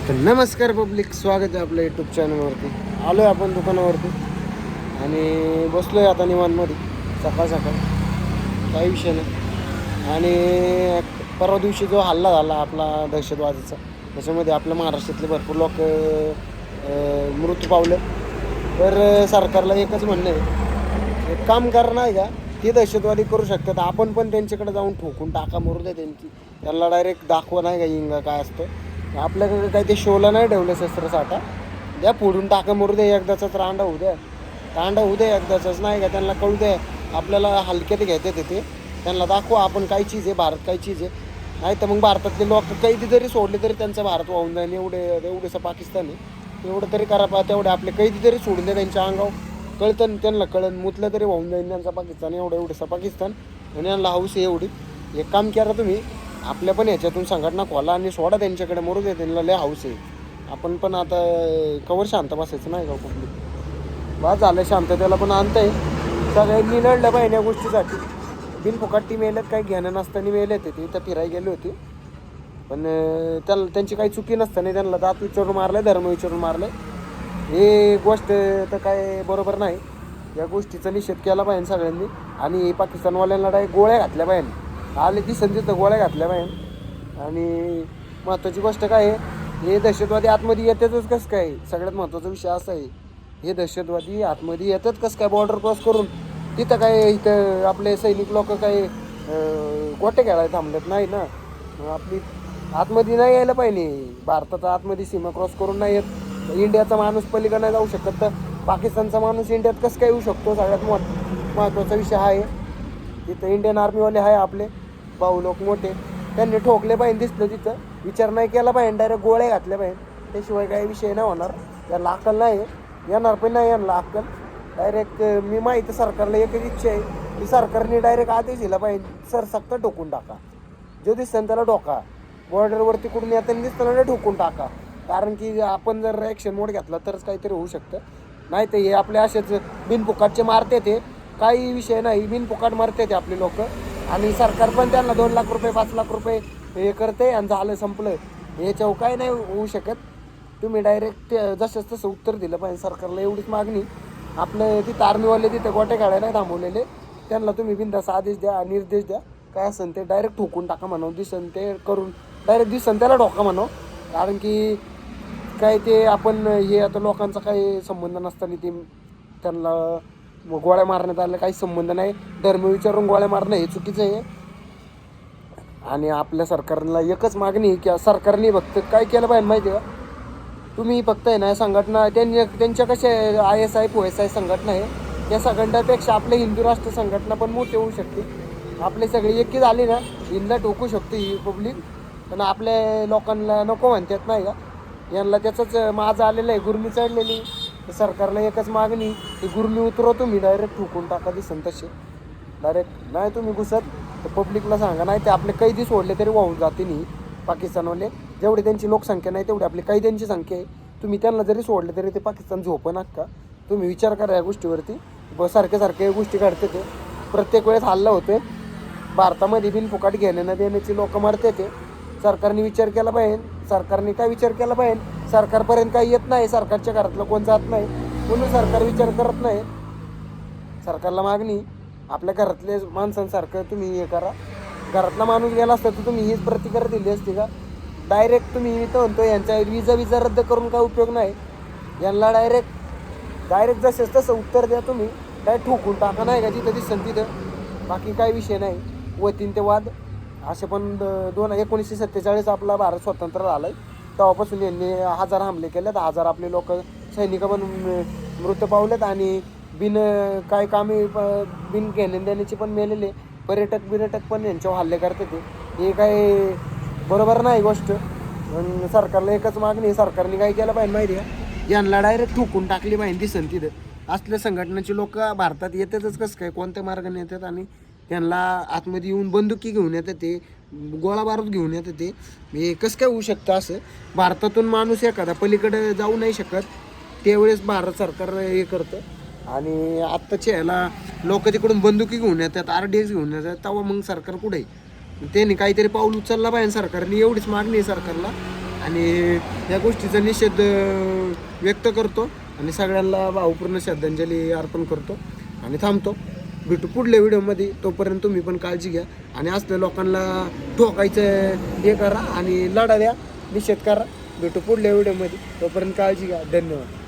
तर नमस्कार पब्लिक, स्वागत आहे आपल्या यूट्यूब चॅनलवरती. आलो आहे आपण दुकानावरती आणि बसलो आहे आता निवांतमध्ये. सकाळ सकाळ काही विषय नाही. आणि परवा दिवशी जो हल्ला झाला आपला दहशतवादीचा, त्याच्यामध्ये आपल्या महाराष्ट्रातले भरपूर लोक मृत्यू पावले. तर सरकारला एकच म्हणणं आहे, एक काम करा नाही का, ते दहशतवादी करू शकतात, आपण पण त्यांच्याकडे जाऊन ठोकून टाका, मरू द्या त्यांची. त्यांना डायरेक्ट दाखवा नाही का इंगा काय असतं. आपल्याकडे काही ते शोला नाही ठेवलं शस्त्रसाठा, द्या फोडून टाका, मरू द्या. एकदाचाच रांडा होऊ द्या, रांडा होऊ द्या एकदाचाच, नाही का. त्यांना कळू द्या आपल्याला हलक्यात घेतात ते. त्यांना दाखवा आपण काय चीज आहे, भारत काय चीज आहे. नाही तर मग भारतातले लोक कैदी जरी सोडले तरी त्यांचा भारत वाहून जाईल. एवढंसं पाकिस्तान आहे, एवढं तरी करा. तेवढे आपले कैदी जरी सोडून द्या त्यांच्या अंगावर, कळतं त्यांना, कळण मुतलं तरी वाहून जाईल त्यांचा पाकिस्तान. एवढंसं पाकिस्तान आणि यांना हाऊस आहे एवढी. एक काम करा तुम्ही, आपल्या पण ह्याच्यातून संघटना खोला आणि सोडा त्यांच्याकडे, मरू दे. त्यांना लय हाऊस आहे. आपण पण आता कवर शांत बसायचं नाही का कुठली. बा झालं शांततेला पण आणतंय. सगळ्यांनी लढलं पाहिजे या गोष्टीसाठी. बिनफुकट्टी मेल्यात काही घेणं नसताना मेले ते इथं फिरायला गेले होते. पण त्यांची काही चुकी नसताना त्यांना दात विचारून मारलं, धर्म विचारून मारलं. हे गोष्ट तर काय बरोबर नाही. या गोष्टीचा निषेध केला पाहिजे सगळ्यांनी. आणि पाकिस्तानवाल्यांना डायरेक्ट गोळ्या घातल्या पाहिजे. आले ती संधीत गोळ्या घातल्या पाहिजे. आणि महत्त्वाची गोष्ट काय आहे, हे दहशतवादी आतमध्ये येतातच कसं काय. सगळ्यात महत्त्वाचा विषय असा आहे, हे दहशतवादी आतमध्ये येतात कसं काय बॉर्डर क्रॉस करून. तिथं काय इथं आपले सैनिक लोक काय गोटे खेळायला थांबलेत नाही ना. आपली आतमध्ये नाही यायला पाहिजे. भारताचा आतमध्ये सीमा क्रॉस करून नाही येत. इंडियाचा माणूस पलीकडे नाही जाऊ शकत, तर पाकिस्तानचा माणूस इंडियात कसं काय येऊ शकतो. सगळ्यात महत्त्वाचा विषय हा आहे. तिथं इंडियन आर्मीवाले आहे आपले भाऊ लोक मोठे, त्यांनी ठोकले पाहिजे. दिसलं तिथं विचार नाही केला पाहिजे, डायरेक्ट गोळ्या घातल्या पाहिजे. त्याशिवाय काही विषय नाही होणार. त्याला अक्कल नाही येणार पण नाही यांना अक्कल. डायरेक्ट मी माहिती सरकारला एकच इच्छा आहे की सरकारने डायरेक्ट आदेश दिला पाहिजे, सर सक्त ठोकून टाका. जो दिसतं त्याला ठोका. बॉर्डरवरती कुठून येताना दिसताना ठोकून टाका. कारण की आपण जर ॲक्शन मोड घेतला तरच काहीतरी होऊ शकतं. नाही तर हे आपले असेच बिनफुकाटचे मारते ते, काही विषय नाही. बिनफुकाट मारते ते आपले लोक. आणि सरकार पण त्यांना 2 लाख रुपये 5 लाख रुपये हे करते आणि झालं संपलं. याच्यावर काय नाही होऊ शकत. तुम्ही डायरेक्ट जसंच तसं उत्तर दिलं पाहिजे सरकारला, एवढीच मागणी. आपलं तिथं आर्मीवाले तिथे गोटे काढायला नाही थांबवलेले, त्यांना तुम्ही बिनधास्त आदेश द्या, निर्देश द्या. काय असेल ते डायरेक्ट ठोकून टाका म्हणावं. दिसन ते करून डायरेक्ट दिसन त्याला ठोका म्हणावं. कारण की काय ते आपण हे आता लोकांचा काही संबंध नसताना ते त्यांना गोळ्या मारण्यात आलं, काही संबंध नाही. धर्म विचारून गोळ्या मारणं हे चुकीचं आहे. आणि आपल्या सरकारला एकच मागणी आहे की सरकारने फक्त काय केलं पाहिजे माहिती आहे का, तुम्ही फक्त आहे ना संघटना त्यांच्या कशा ISI POSI संघटना आहे, त्या संघटनापेक्षा आपल्या हिंदू राष्ट्र संघटना पण मोठी होऊ शकते. आपले सगळे एकी झाले ना, हिंदा टोकू शकते ही पब्लिक. पण आपल्या लोकांना नको म्हणतात नाही का, यांना त्याचंच माझं आलेलं आहे, गुरमी चढलेली. तर सरकारला एकच मागणी, की गुरमी उतरव तुम्ही, डायरेक्ट ठोकून टाका दिसन तसे. डायरेक्ट नाही तुम्ही घुसत तर पब्लिकला सांगा. नाही ते आपले कैदी सोडले तरी वाहून जाते नाही पाकिस्तानवाले. जेवढी त्यांची लोकसंख्या नाही तेवढी आपली कैद्यांची संख्या आहे. तुम्ही त्यांना जरी सोडले तरी ते पाकिस्तान झोपं नका. तुम्ही विचार करा या गोष्टीवरती. सारखे गोष्टी घडते ते प्रत्येक वेळेस हल्ला होते. भारतामध्ये बिनफुकाट घेण्या न देण्याची लोक मरते ते. सरकारने विचार केला पाहिजे. सरकारने काय विचार केला पाहिजे, सरकारपर्यंत काही येत नाही. सरकारच्या घरातलं कोण जात नाही म्हणून सरकार विचार करत नाही. सरकारला मागणी, आपल्या घरातले माणसांसारखं तुम्ही हे करा. घरातला माणूस गेला असता तर तुम्ही हीच प्रतिक्रिया दिली असती का. डायरेक्ट तुम्ही मी तर म्हणतो यांचा विजा रद्द करून काय उपयोग नाही. यांना डायरेक्ट जसंच तसं उत्तर द्या तुम्ही. डायरेक्ट ठोकून टाका नाही का जिथं दिसन तिथं. बाकी काही विषय नाही. वतीन ते वाद असे पण 1947 आपला भारत स्वतंत्र झाला आहे, तेव्हापासून यांनी 1000 हमले केलेत. 1000 आपले लोक सैनिक पण मृत्यू पावलेत. आणि काय कामी बिन घेण्या देण्याची पण मेलेले. पर्यटक पण यांच्यावर हल्ले करते ते. हे काय बरोबर नाही गोष्ट. पण सरकारला एकच मागणी, सरकारने काय केलं पाहिजे माहिती आहे, यांना डायरेक्ट ठोकून टाकली पाहिजे दिसन तिथं. असल्या संघटनेचे लोक भारतात येतातच कसं काय, कोणत्या मार्गाने येतात. आणि त्यांना आतमध्ये येऊन बंदुकी घेऊन येतात ते, गोळा बारूद घेऊन येतात ते. हे कसं काय होऊ शकतं असं. भारतातून माणूस एखादा पलीकडे जाऊ नाही शकत, त्यावेळेस भारत सरकार हे करतं. आणि आत्ताच्या ह्याला लोक तिकडून बंदुकी घेऊन येतात, RDX घेऊन येतात, तेव्हा मग सरकार कुठे आहे. त्यांनी काहीतरी पाऊल उचलला पाहिजे सरकारने, एवढीच मागणी आहे सरकारला. आणि या गोष्टीचा निषेध व्यक्त करतो आणि सगळ्यांना भावपूर्ण श्रद्धांजली अर्पण करतो आणि थांबतो. भेटू पुढल्या व्हिडिओमध्ये. तोपर्यंत तुम्ही पण काळजी घ्या आणि असल्या लोकांना ठोकायचं हे करा आणि लढा द्या, निषेध करा. भेटू पुढल्या व्हिडिओमध्ये. तोपर्यंत काळजी घ्या. धन्यवाद.